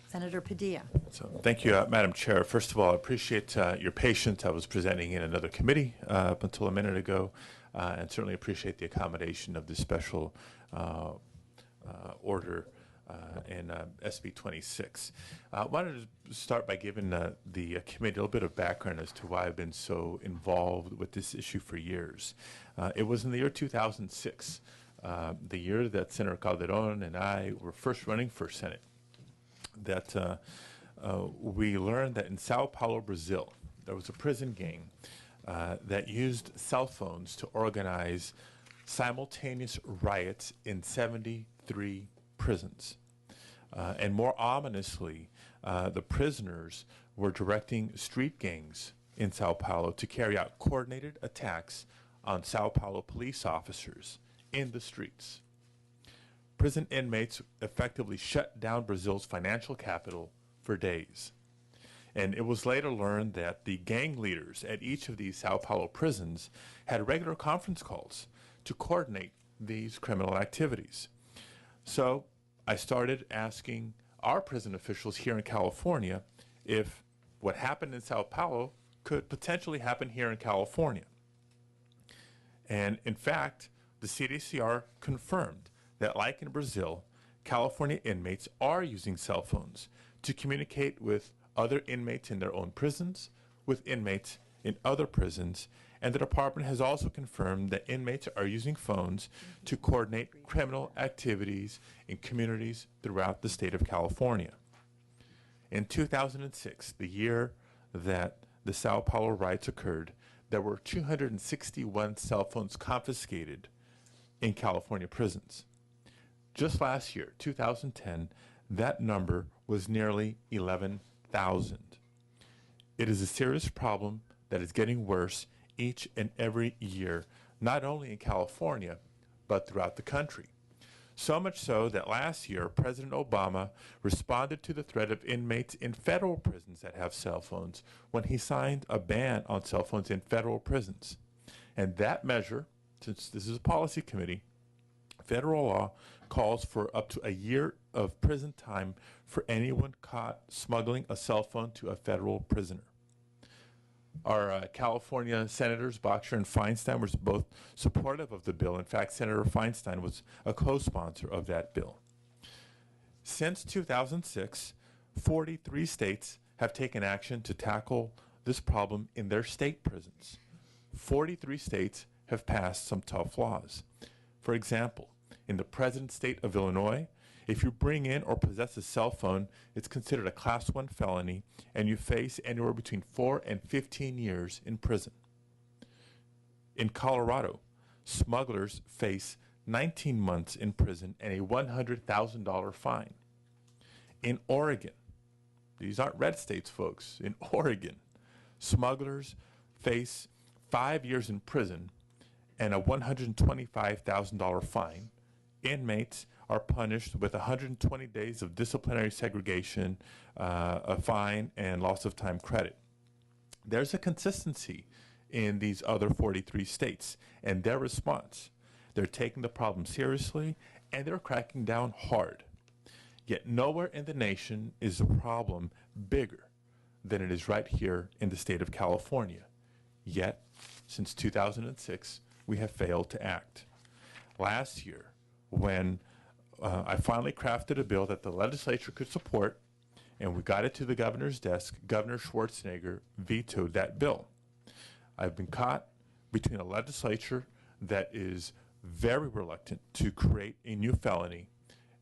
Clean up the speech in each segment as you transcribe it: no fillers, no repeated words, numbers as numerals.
Senator Padilla. So, thank you, Madam Chair. First of all, I appreciate your patience. I was presenting in another committee up until a minute ago, and certainly appreciate the accommodation of the special order in SB 26. I wanted to start by giving the committee a little bit of background as to why I've been so involved with this issue for years. It was in the year 2006, the year that Senator Calderon and I were first running for Senate, that we learned that in Sao Paulo, Brazil, there was a prison gang that used cell phones to organize simultaneous riots in 73 prisons. And more ominously, the prisoners were directing street gangs in Sao Paulo to carry out coordinated attacks on Sao Paulo police officers in the streets. Prison inmates effectively shut down Brazil's financial capital for days. And it was later learned that the gang leaders at each of these Sao Paulo prisons had regular conference calls to coordinate these criminal activities. So I started asking our prison officials here in California if what happened in Sao Paulo could potentially happen here in California. And in fact, the CDCR confirmed that, like in Brazil, California inmates are using cell phones to communicate with other inmates in their own prisons, with inmates in other prisons, and the department has also confirmed that inmates are using phones to coordinate criminal activities in communities throughout the state of California. In 2006, the year that the Sao Paulo riots occurred, there were 261 cell phones confiscated in California prisons. Just last year, 2010, that number was nearly 11,000. It is a serious problem that is getting worse each and every year, not only in California, but throughout the country. So much so that last year, President Obama responded to the threat of inmates in federal prisons that have cell phones when he signed a ban on cell phones in federal prisons. And that measure, since this is a policy committee, federal law calls for up to a year of prison time for anyone caught smuggling a cell phone to a federal prisoner. Our California Senators Boxer and Feinstein were both supportive of the bill. In fact, Senator Feinstein was a co-sponsor of that bill. Since 2006, 43 states have taken action to tackle this problem in their state prisons. 43 states have passed some tough laws. For example, in the President's state of Illinois, if you bring in or possess a cell phone, it's considered a Class 1 felony, and you face anywhere between 4 and 15 years in prison. In Colorado, smugglers face 19 months in prison and a $100,000 fine. In Oregon, these aren't red states, folks. In Oregon, smugglers face 5 years in prison and a $125,000 fine. Inmates are punished with 120 days of disciplinary segregation, a fine, and loss of time credit. There's a consistency in these other 43 states and their response. They're taking the problem seriously and they're cracking down hard. Yet nowhere in the nation is the problem bigger than it is right here in the state of California. Yet, since 2006, we have failed to act. Last year, when I finally crafted a bill that the legislature could support, and we got it to the governor's desk, Governor Schwarzenegger vetoed that bill. I've been caught between a legislature that is very reluctant to create a new felony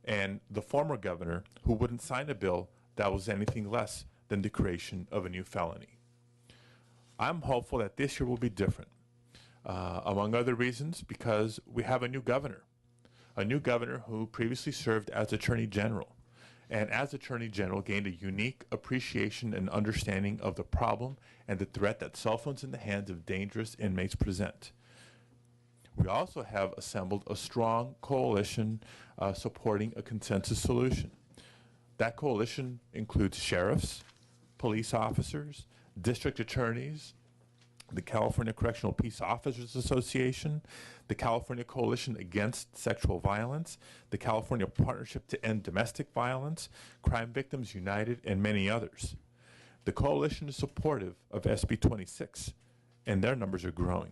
and the former governor who wouldn't sign a bill that was anything less than the creation of a new felony. I'm hopeful that this year will be different, among other reasons, because we have a new governor who previously served as Attorney General, and as Attorney General gained a unique appreciation and understanding of the problem and the threat that cell phones in the hands of dangerous inmates present. We also have assembled a strong coalition supporting a consensus solution. That coalition includes sheriffs, police officers, district attorneys, the California Correctional Peace Officers Association, the California Coalition Against Sexual Violence, the California Partnership to End Domestic Violence, Crime Victims United, and many others. The coalition is supportive of SB 26, and their numbers are growing.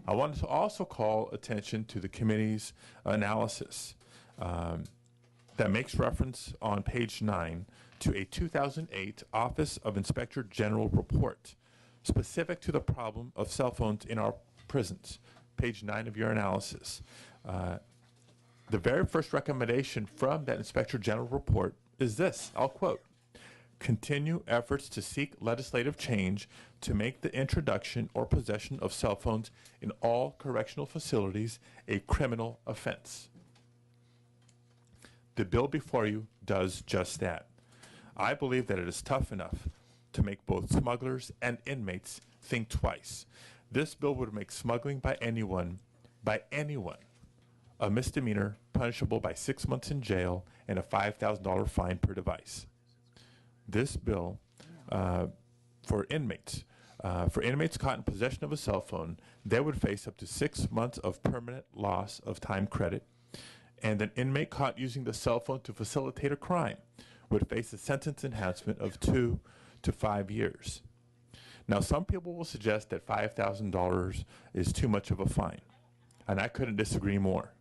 I wanted to also call attention to the committee's analysis that makes reference on page 9 to a 2008 Office of Inspector General report specific to the problem of cell phones in our prisons. Page 9 of your analysis. The very first recommendation from that Inspector General report is this, I'll quote, "Continue efforts to seek legislative change to make the introduction or possession of cell phones in all correctional facilities a criminal offense." The bill before you does just that. I believe that it is tough enough to make both smugglers and inmates think twice. This bill would make smuggling by anyone, a misdemeanor punishable by 6 months in jail and a $5,000 fine per device. This bill for inmates caught in possession of a cell phone, they would face up to 6 months of permanent loss of time credit, and an inmate caught using the cell phone to facilitate a crime would face a sentence enhancement of 2 to 5 years. Now, some people will suggest that $5,000 is too much of a fine, and I couldn't disagree more.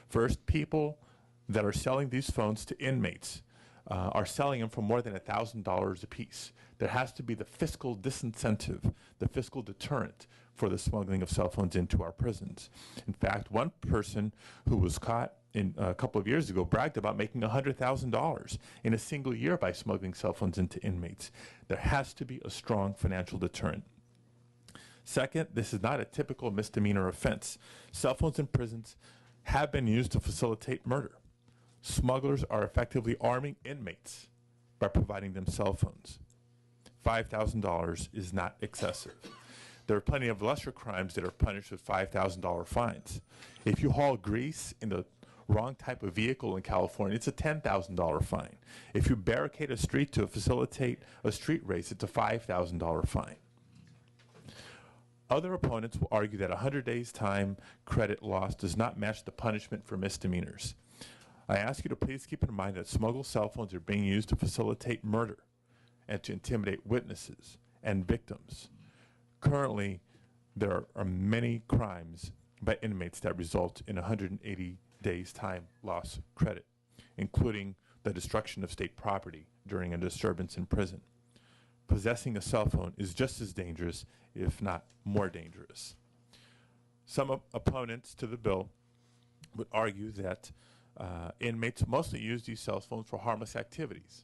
First, people that are selling these phones to inmates are selling them for more than $1,000 a piece. There has to be the fiscal disincentive, the fiscal deterrent for the smuggling of cell phones into our prisons. In fact, one person who was caught a couple of years ago bragged about making $100,000 in a single year by smuggling cell phones into inmates. There has to be a strong financial deterrent. Second, this is not a typical misdemeanor offense. Cell phones in prisons have been used to facilitate murder. Smugglers are effectively arming inmates by providing them cell phones. $5,000 is not excessive. There are plenty of lesser crimes that are punished with $5,000 fines. If you haul grease in the wrong type of vehicle in California, it's a $10,000 fine. If you barricade a street to facilitate a street race, it's a $5,000 fine. Other opponents will argue that 100 days time credit loss does not match the punishment for misdemeanors. I ask you to please keep in mind that smuggled cell phones are being used to facilitate murder and to intimidate witnesses and victims. Currently, there are many crimes by inmates that result in 180 days time loss credit, including the destruction of state property during a disturbance in prison. Possessing a cell phone is just as dangerous, if not more dangerous. Some opponents to the bill would argue that inmates mostly use these cell phones for harmless activities.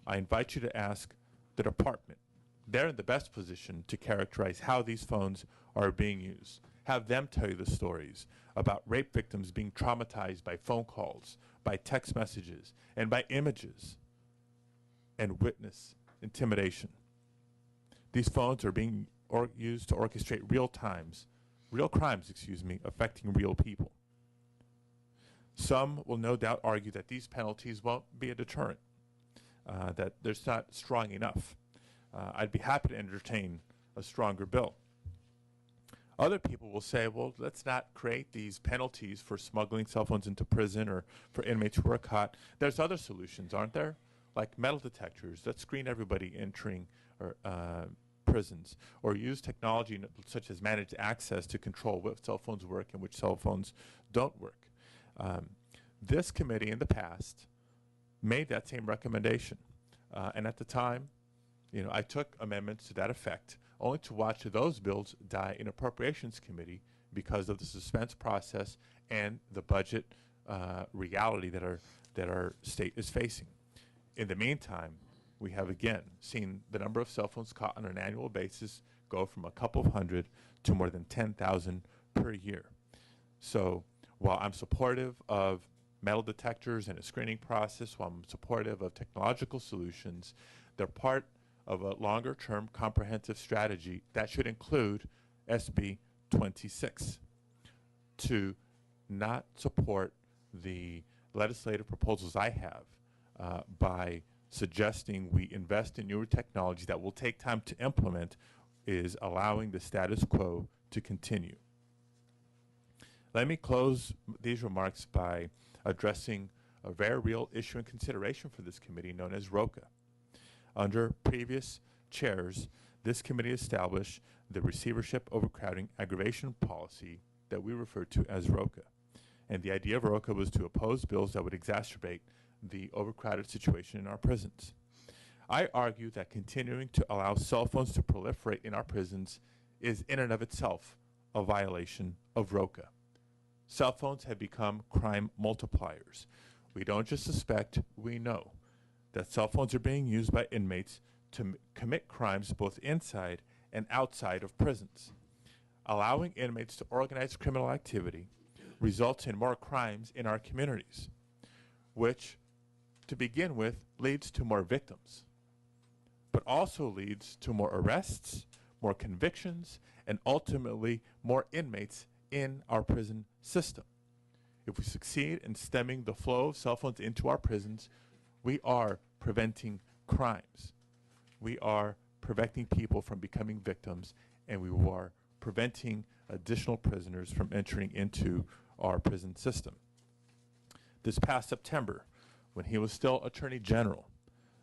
I invite you to ask the department. They're in the best position to characterize how these phones are being used. Have them tell you the stories about rape victims being traumatized by phone calls, by text messages, and by images and witness intimidation. These phones are being used to orchestrate real crimes, affecting real people. Some will no doubt argue that these penalties won't be a deterrent, that they're not strong enough. I'd be happy to entertain a stronger bill. Other people will say, well, let's not create these penalties for smuggling cell phones into prison or for inmates who are caught. There's other solutions, aren't there? Like metal detectors that screen everybody entering prisons, or use technology such as managed access to control which cell phones work and which cell phones don't work. This committee in the past made that same recommendation. And at the time, I took amendments to that effect, only to watch those bills die in Appropriations Committee because of the suspense process and the budget reality that our state is facing. In the meantime, we have again seen the number of cell phones caught on an annual basis go from a couple of hundred to more than 10,000 per year. So while I'm supportive of metal detectors and a screening process, while I'm supportive of technological solutions, they're part of a longer-term comprehensive strategy that should include SB 26 to not support the legislative proposals I have by suggesting we invest in newer technology that will take time to implement is allowing the status quo to continue. Let me close these remarks by addressing a very real issue and consideration for this committee known as ROCA. Under previous chairs, this committee established the receivership overcrowding aggravation policy that we refer to as ROCA. And the idea of ROCA was to oppose bills that would exacerbate the overcrowded situation in our prisons. I argue that continuing to allow cell phones to proliferate in our prisons is in and of itself a violation of ROCA. Cell phones have become crime multipliers. We don't just suspect, we know that cell phones are being used by inmates to commit crimes both inside and outside of prisons. Allowing inmates to organize criminal activity results in more crimes in our communities, which, to begin with, leads to more victims, but also leads to more arrests, more convictions, and ultimately more inmates in our prison system. If we succeed in stemming the flow of cell phones into our prisons, we are preventing crimes. We are preventing people from becoming victims, and we are preventing additional prisoners from entering into our prison system. This past September, when he was still Attorney General,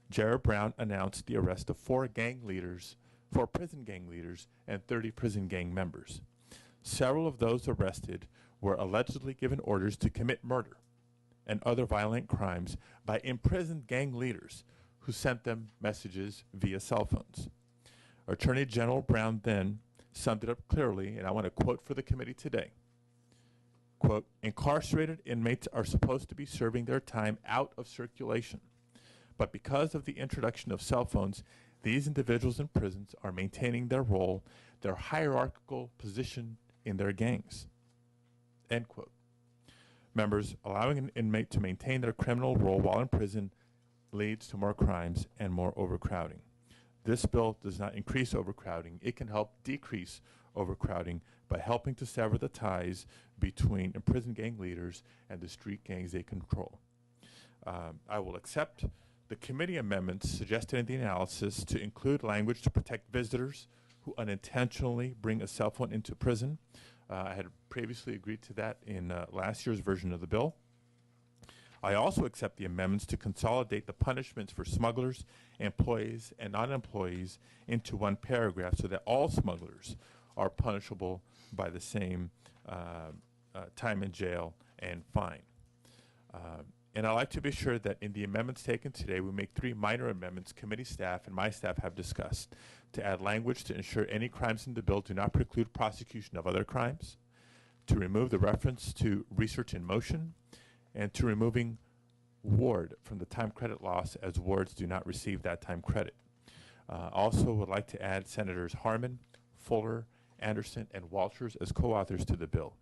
Jared Brown announced the arrest of 4 prison gang leaders, and 30 prison gang members. Several of those arrested were allegedly given orders to commit murder and other violent crimes by imprisoned gang leaders who sent them messages via cell phones. Attorney General Brown then summed it up clearly, and I want to quote for the committee today. Quote, "Incarcerated inmates are supposed to be serving their time out of circulation, but because of the introduction of cell phones, these individuals in prisons are maintaining their role, their hierarchical position in their gangs." End quote. Members, allowing an inmate to maintain their criminal role while in prison leads to more crimes and more overcrowding. This bill does not increase overcrowding. It can help decrease overcrowding by helping to sever the ties between imprisoned gang leaders and the street gangs they control. I will accept the committee amendments suggested in the analysis to include language to protect visitors who unintentionally bring a cell phone into prison. I had previously agreed to that in last year's version of the bill. I also accept the amendments to consolidate the punishments for smugglers, employees, and non-employees into one paragraph so that all smugglers are punishable by the same time in jail and fine. And I'd like to be sure that in the amendments taken today, we make 3 minor amendments committee staff and my staff have discussed to add language to ensure any crimes in the bill do not preclude prosecution of other crimes, to remove the reference to research in motion, and to removing ward from the time credit loss as wards do not receive that time credit. Also would like to add Senators Harman, Fuller, Anderson, and Walters as co-authors to the bill.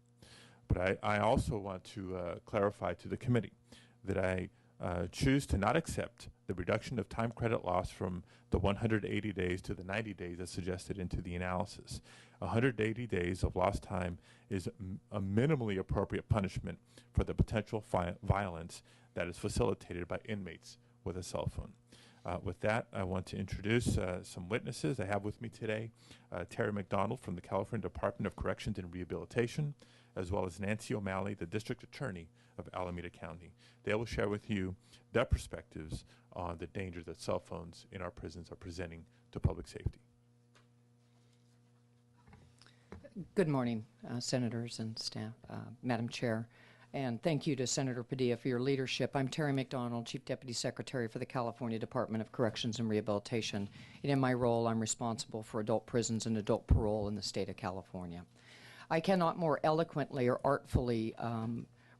But I also want to clarify to the committee that I choose to not accept the reduction of time credit loss from the 180 days to the 90 days as suggested into the analysis. 180 days of lost time is a minimally appropriate punishment for the potential violence that is facilitated by inmates with a cell phone. With that, I want to introduce some witnesses I have with me today. Terry McDonald from the California Department of Corrections and Rehabilitation, as well as Nancy O'Malley, the District Attorney of Alameda County. They will share with you their perspectives on the danger that cell phones in our prisons are presenting to public safety. Good morning, senators and staff, Madam Chair, and thank you to Senator Padilla for your leadership. I'm Terry McDonald, Chief Deputy Secretary for the California Department of Corrections and Rehabilitation, and in my role, I'm responsible for adult prisons and adult parole in the state of California. I cannot more eloquently or artfully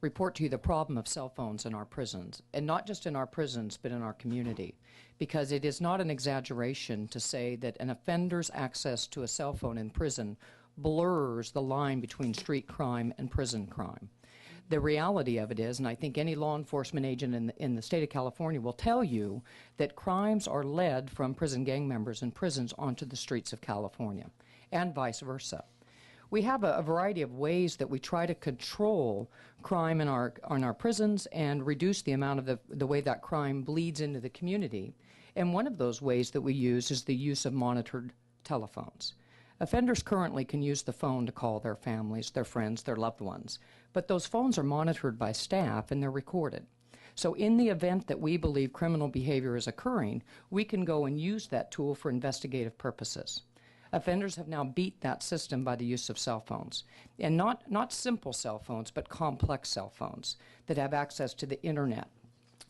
report to you the problem of cell phones in our prisons, and not just in our prisons, but in our community, because it is not an exaggeration to say that an offender's access to a cell phone in prison blurs the line between street crime and prison crime. The reality of it is, and I think any law enforcement agent in the state of California will tell you, that crimes are led from prison gang members in prisons onto the streets of California, and vice versa. We have a variety of ways that we try to control crime in our prisons and reduce the amount of the way that crime bleeds into the community. And one of those ways that we use is the use of monitored telephones. Offenders currently can use the phone to call their families, their friends, their loved ones, but those phones are monitored by staff and they're recorded. So in the event that we believe criminal behavior is occurring, we can go and use that tool for investigative purposes. Offenders have now beat that system by the use of cell phones, and not simple cell phones, but complex cell phones that have access to the internet,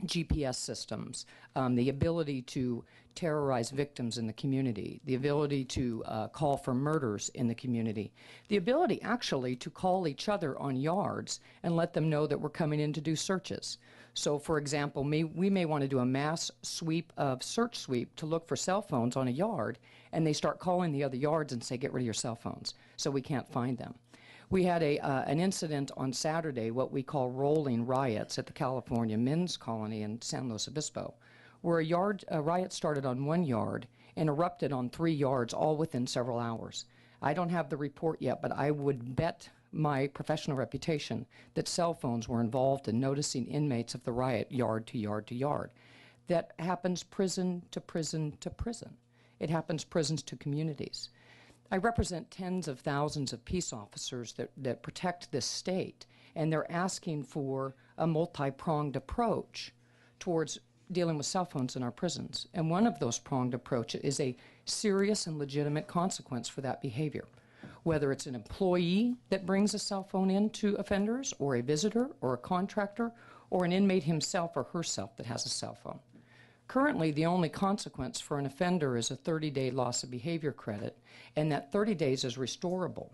GPS systems, the ability to terrorize victims in the community, the ability to call for murders in the community, the ability actually to call each other on yards and let them know that we're coming in to do searches. So, for example, we may want to do a mass search sweep to look for cell phones on a yard, and they start calling the other yards and say, get rid of your cell phones, so we can't find them. We had an incident on Saturday, what we call rolling riots at the California Men's Colony in San Luis Obispo, where a riot started on one yard and erupted on 3 yards, all within several hours. I don't have the report yet, but I would bet my professional reputation that cell phones were involved in noticing inmates of the riot yard to yard to yard. That happens prison to prison to prison. It happens prisons to communities. I represent tens of thousands of peace officers that protect this state, and they're asking for a multi-pronged approach towards dealing with cell phones in our prisons. And one of those pronged approaches is a serious and legitimate consequence for that behavior. Whether it's an employee that brings a cell phone in to offenders, or a visitor, or a contractor, or an inmate himself or herself that has a cell phone. Currently, the only consequence for an offender is a 30-day loss of behavior credit, and that 30 days is restorable.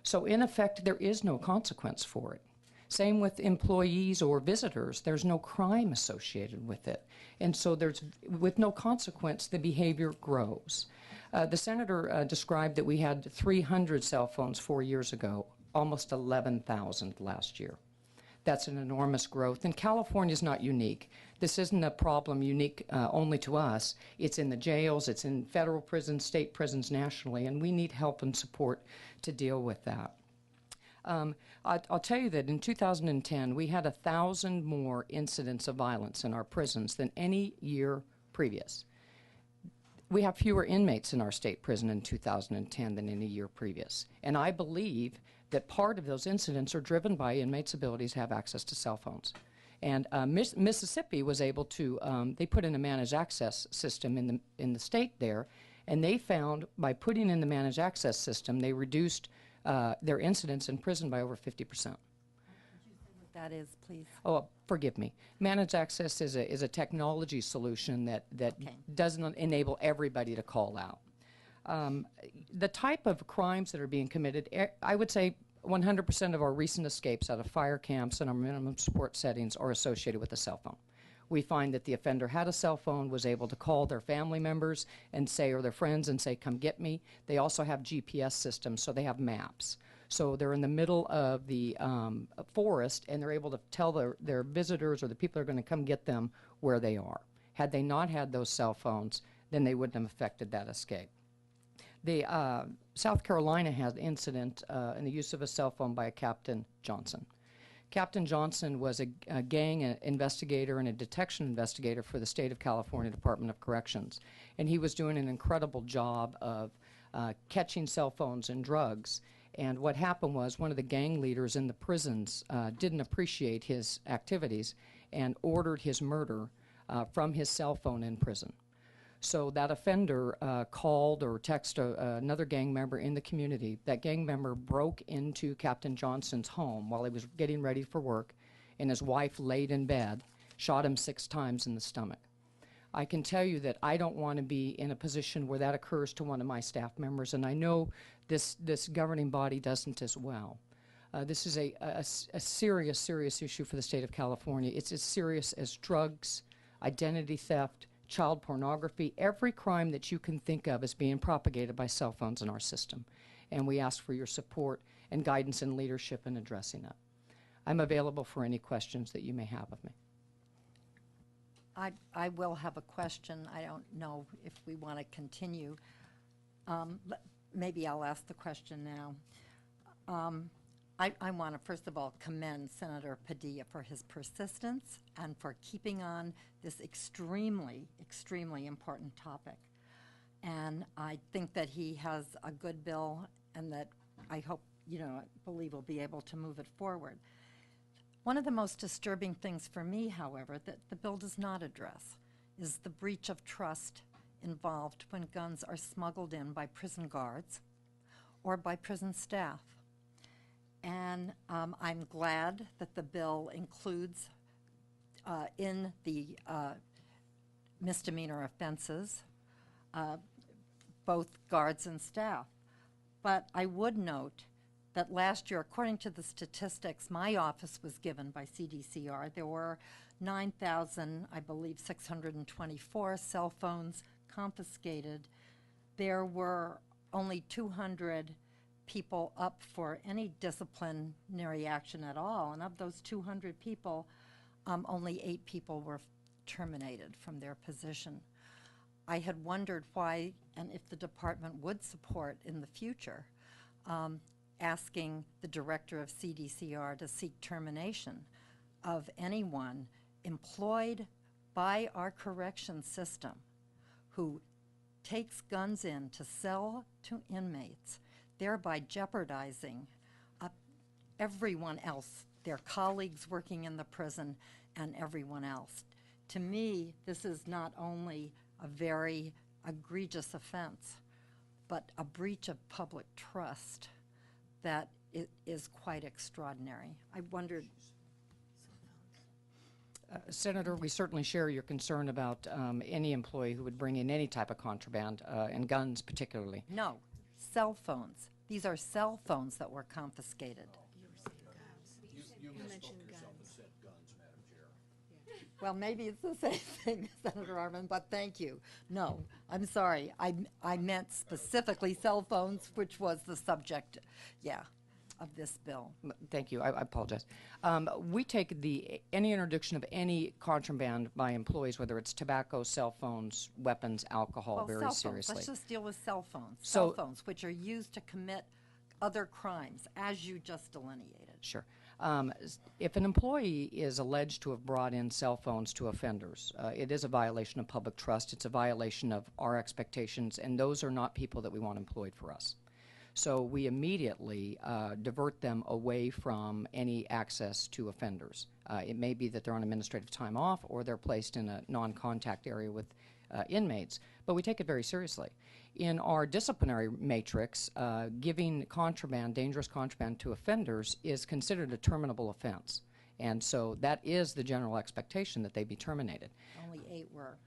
So in effect, there is no consequence for it. Same with employees or visitors. There's no crime associated with it. And so with no consequence, the behavior grows. The senator described that we had 300 cell phones 4 years ago, almost 11,000 last year. That's an enormous growth, and California is not unique. This isn't a problem unique only to us. It's in the jails, it's in federal prisons, state prisons nationally, and we need help and support to deal with that. I'll tell you that in 2010, we had 1,000 more incidents of violence in our prisons than any year previous. We have fewer inmates in our state prison in 2010 than any year previous. And I believe that part of those incidents are driven by inmates' abilities to have access to cell phones. And Mississippi was able to, they put in a managed access system in the state there, and they found by putting in the managed access system, they reduced their incidents in prison by over 50%. That is, please. Oh, forgive me. Managed access is a technology solution that Okay. doesn't enable everybody to call out. The type of crimes that are being committed, I would say 100% of our recent escapes out of fire camps and our minimum support settings are associated with a cell phone. We find that the offender had a cell phone, was able to call their family members and say, or their friends and say, come get me. They also have GPS systems, so they have maps. So they're in the middle of the forest, and they're able to tell their visitors or the people that are going to come get them where they are. Had they not had those cell phones, then they wouldn't have affected that escape. South Carolina had an incident in the use of a cell phone by a Captain Johnson. Captain Johnson was a gang investigator and a detection investigator for the State of California Department of Corrections, and he was doing an incredible job of catching cell phones and drugs. And what happened was one of the gang leaders in the prisons didn't appreciate his activities and ordered his murder from his cell phone in prison. So that offender called or texted another gang member in the community. That gang member broke into Captain Johnson's home while he was getting ready for work, and his wife laid in bed, shot him 6 times in the stomach. I can tell you that I don't want to be in a position where that occurs to one of my staff members, and I know this governing body doesn't as well. This is a serious, serious issue for the state of California. It's as serious as drugs, identity theft, child pornography. Every crime that you can think of is being propagated by cell phones in our system, and we ask for your support and guidance and leadership in addressing it. I'm available for any questions that you may have of me. I will have a question. I don't know if we want to continue. Maybe I'll ask the question now. I want to, first of all, commend Senator Padilla for his persistence and for keeping on this extremely, extremely important topic. And I think that he has a good bill and that I hope, I believe we'll be able to move it forward. One of the most disturbing things for me, however, that the bill does not address is the breach of trust involved when guns are smuggled in by prison guards or by prison staff. And I'm glad that the bill includes in the misdemeanor offenses both guards and staff. But I would note that last year, according to the statistics my office was given by CDCR, there were 9,000, I believe, 624 cell phones confiscated. There were only 200 people up for any disciplinary action at all, and of those 200 people, only 8 people were terminated from their position. I had wondered why, and if the department would support in the future, asking the director of CDCR to seek termination of anyone employed by our correction system who takes guns in to sell to inmates, thereby jeopardizing everyone else, their colleagues working in the prison and everyone else. To me, this is not only a very egregious offense, but a breach of public trust that is quite extraordinary. I wondered. Senator, we certainly share your concern about any employee who would bring in any type of contraband, and guns particularly. No, cell phones. These are cell phones that were confiscated. You mentioned guns. Said guns, Madam Chair. Well, maybe it's the same thing, Senator Arman, but thank you. No, I'm sorry. I meant specifically cell phones, which was the subject, of this bill. Thank you. I apologize. We take any introduction of any contraband by employees, whether it's tobacco, cell phones, weapons, alcohol, very cell seriously. Phones. Let's just deal with cell phones. So- Cell phones, which are used to commit other crimes, as you just delineated. Sure. If an employee is alleged to have brought in cell phones to offenders, it is a violation of public trust. It's a violation of our expectations, and those are not people that we want employed for us. So we immediately divert them away from any access to offenders. It may be that they're on administrative time off or they're placed in a non-contact area with inmates, but we take it very seriously. In our disciplinary matrix, giving contraband, dangerous contraband to offenders is considered a terminable offense. And so that is the general expectation that they be terminated. Only 8 were.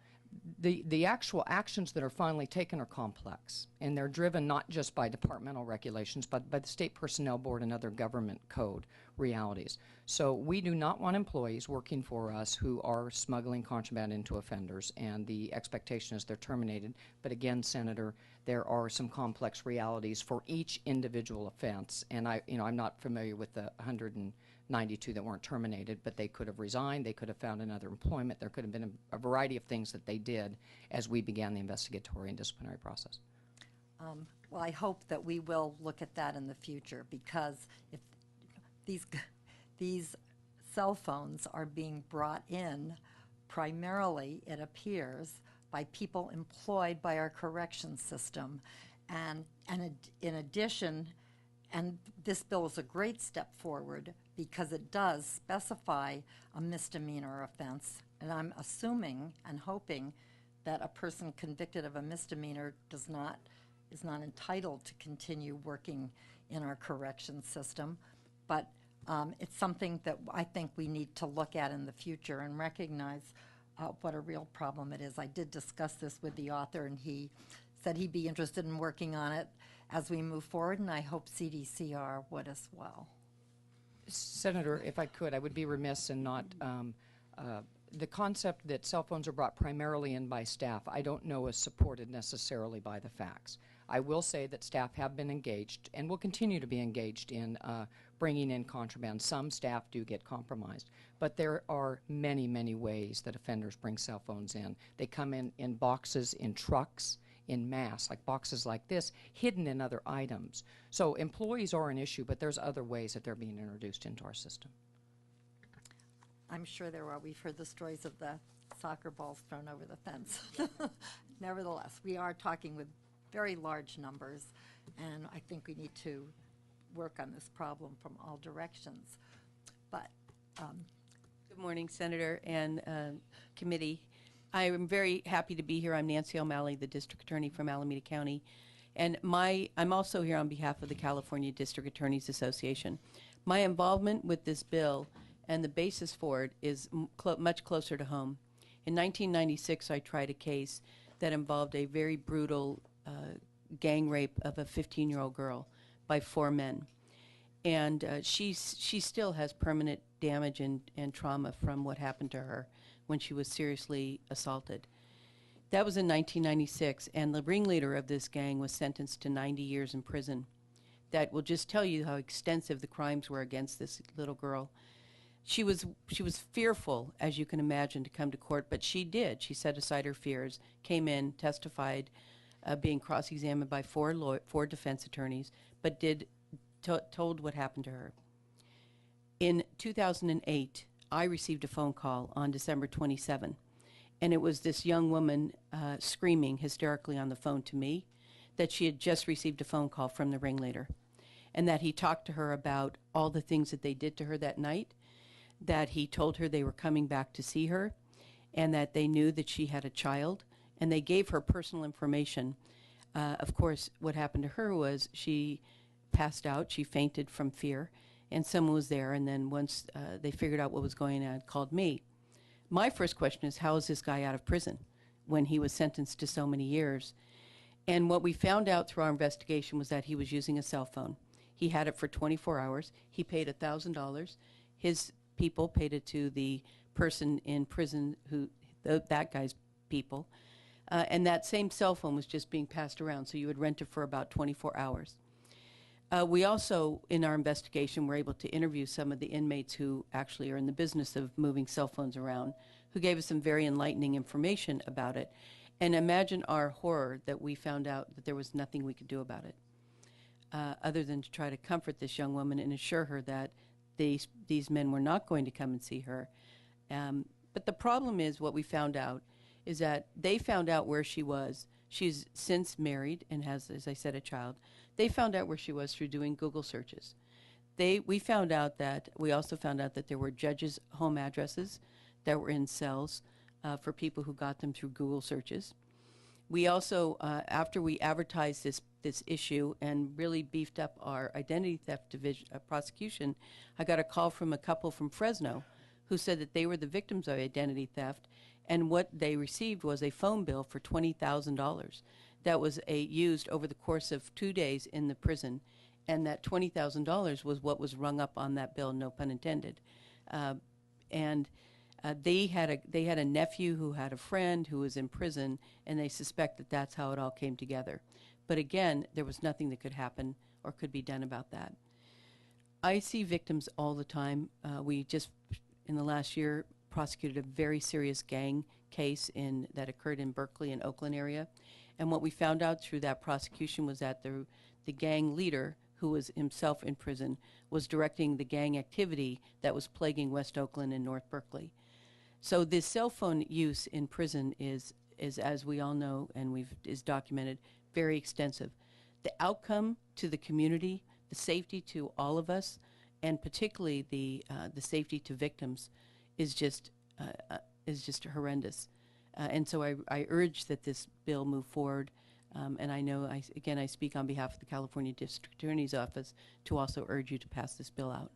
The actual actions that are finally taken are complex, and they're driven not just by departmental regulations, but by the State Personnel Board and other government code realities. So we do not want employees working for us who are smuggling contraband into offenders, and the expectation is they're terminated. But again, Senator, there are some complex realities for each individual offense, and I'm not familiar with the 192 that weren't terminated, but they could have resigned, they could have found another employment, there could have been a variety of things that they did as we began the investigatory and disciplinary process. Well, I hope that we will look at that in the future, because if these cell phones are being brought in primarily, it appears, by people employed by our correction system. And in addition, and this bill is a great step forward because it does specify a misdemeanor offense. And I'm assuming and hoping that a person convicted of a misdemeanor is not entitled to continue working in our correction system. But it's something that I think we need to look at in the future and recognize what a real problem it is. I did discuss this with the author, and he said he'd be interested in working on it as we move forward, and I hope CDCR would as well. Senator, if I could, I would be remiss in not, the concept that cell phones are brought primarily in by staff, I don't know is supported necessarily by the facts. I will say that staff have been engaged and will continue to be engaged in bringing in contraband. Some staff do get compromised, but there are many, many ways that offenders bring cell phones in. They come in boxes, in trucks, in mass, like boxes like this, hidden in other items. So employees are an issue, but there's other ways that they're being introduced into our system. I'm sure there are. We've heard the stories of the soccer balls thrown over the fence. nevertheless, we are talking with very large numbers, and I think we need to work on this problem from all directions. But Good morning, Senator and committee. I am very happy to be here. I'm Nancy O'Malley, the District Attorney from Alameda County. And I'm also here on behalf of the California District Attorneys Association. My involvement with this bill and the basis for it is much closer to home. In 1996, I tried a case that involved a very brutal gang rape of a 15-year-old girl by 4 men. And she still has permanent damage and trauma from what happened to her when she was seriously assaulted. That was in 1996, and the ringleader of this gang was sentenced to 90 years in prison. That will just tell you how extensive the crimes were against this little girl. She was fearful, as you can imagine, to come to court, but she did. She set aside her fears, came in, testified, being cross-examined by four defense attorneys, but told what happened to her. In 2008, I received a phone call on December 27, and it was this young woman screaming hysterically on the phone to me that she had just received a phone call from the ringleader, and that he talked to her about all the things that they did to her that night, that he told her they were coming back to see her, and that they knew that she had a child, and they gave her personal information. Of course, what happened to her was she passed out, she fainted from fear, and someone was there, and then once they figured out what was going on, called me. My first question is, how is this guy out of prison when he was sentenced to so many years? And what we found out through our investigation was that he was using a cell phone. He had it for 24 hours. He paid $1,000. His people paid it to the person in prison, that guy's people. And that same cell phone was just being passed around, so you would rent it for about 24 hours. We also, in our investigation, were able to interview some of the inmates who actually are in the business of moving cell phones around, who gave us some very enlightening information about it. And imagine our horror that we found out that there was nothing we could do about it, other than to try to comfort this young woman and assure her that these men were not going to come and see her. But the problem is, what we found out is that they found out where she was. She's since married and has, as I said, a child. They found out where she was through doing Google searches. We also found out that there were judges' home addresses that were in cells for people who got them through Google searches. We also, after we advertised this issue and really beefed up our identity theft division prosecution, I got a call from a couple from Fresno who said that they were the victims of identity theft, and what they received was a phone bill for $20,000 that was used over the course of 2 days in the prison, and that $20,000 was what was rung up on that bill, no pun intended. They had a nephew who had a friend who was in prison, and they suspect that that's how it all came together. But again, there was nothing that could happen or could be done about that. I see victims all the time. We just, in the last year, prosecuted a very serious gang case that occurred in Berkeley and Oakland area. And what we found out through that prosecution was that the gang leader, who was himself in prison, was directing the gang activity that was plaguing West Oakland and North Berkeley. So this cell phone use in prison is as we all know and is documented, very extensive. The outcome to the community, the safety to all of us, and particularly the safety to victims, is just horrendous. And so I urge that this bill move forward. And I know, I speak on behalf of the California District Attorney's Office to also urge you to pass this bill out.